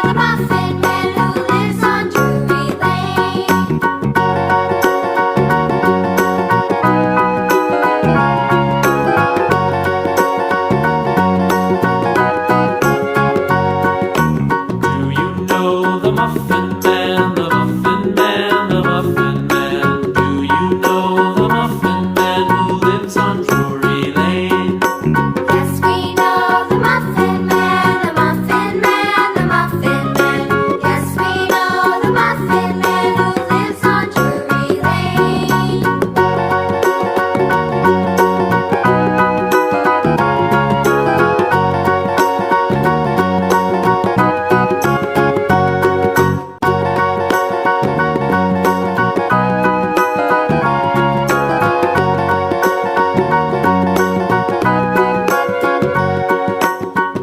the Muffin Man who lives on Drury Lane? Do you know the Muffin Man, the Muffin Man, the Muffin Man? Do you know the Muffin Man who lives on Drury Lane? Yes, we know the Muffin Man, the Muffin Man, the Muffin Man. Yes, we know the Muffin Man who lives on Drury Lane.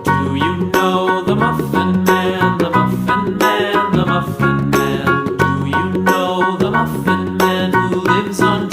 Do you know the Muffin Man, the Muffin Man, the Muffin Man? Do you know the Muffin Man who lives on